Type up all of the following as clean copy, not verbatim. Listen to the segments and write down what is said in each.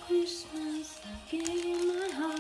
Christmas, I gave you my heart.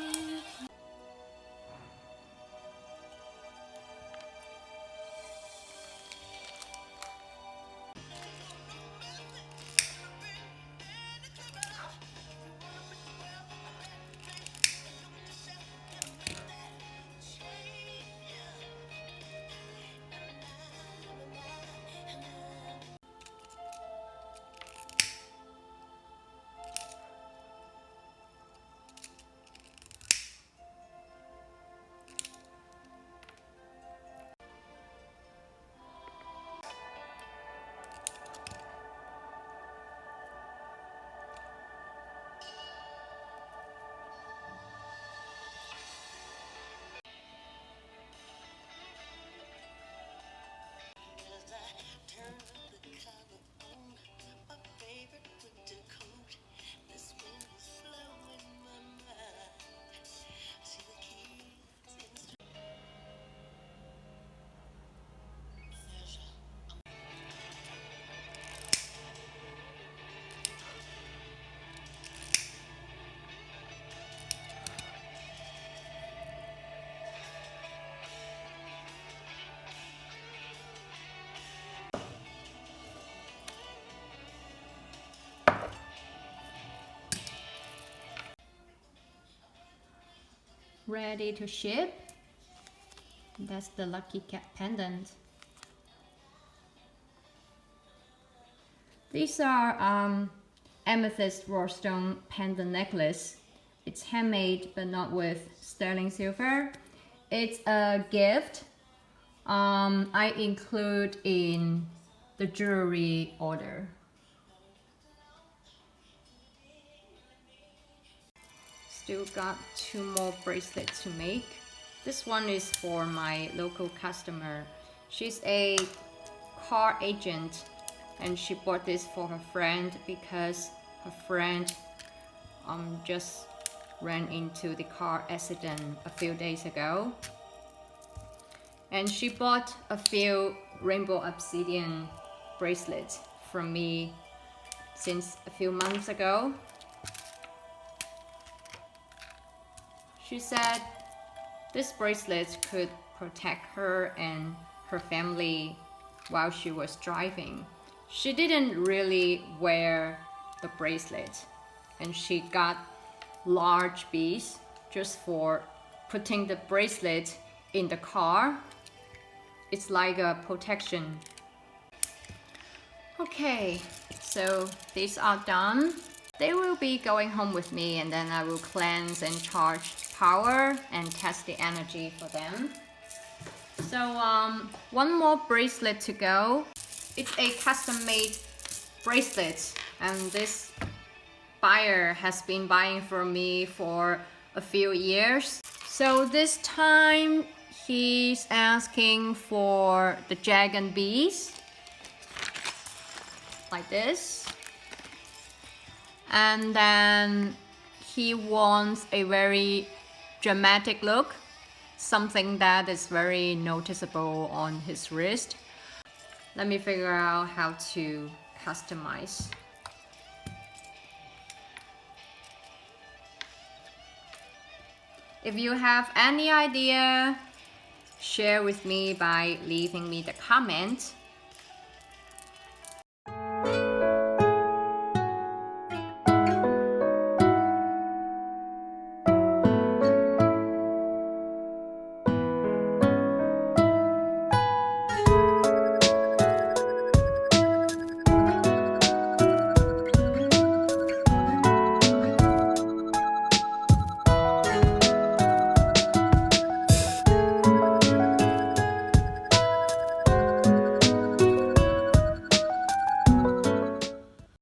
Ready to ship. That's the lucky cat pendant. These are amethyst raw stone pendant necklace. It's handmade but not with sterling silver. It's a gift I include in the jewelry order. Still got 2 more bracelets to make. This one is for my local customer. She's a car agent and she bought this for her friend because her friend just ran into the car accident a few days ago. And she bought a few rainbow obsidian bracelets from me since a few months ago. She said this bracelet could protect her and her family while she was driving. She didn't really wear the bracelet and she got large beads just for putting the bracelet in the car. It's like a protection. Okay, so these are done. They will be going home with me and then I will cleanse and charge power and test the energy for them. So one more bracelet to go. It's a custom-made bracelet and this buyer has been buying from me for a few years. So this time he's asking for the dragon beads like this. And then he wants a very dramatic look, something that is very noticeable on his wrist. Let me figure out how to customize. If you have any idea, share with me by leaving me the comment.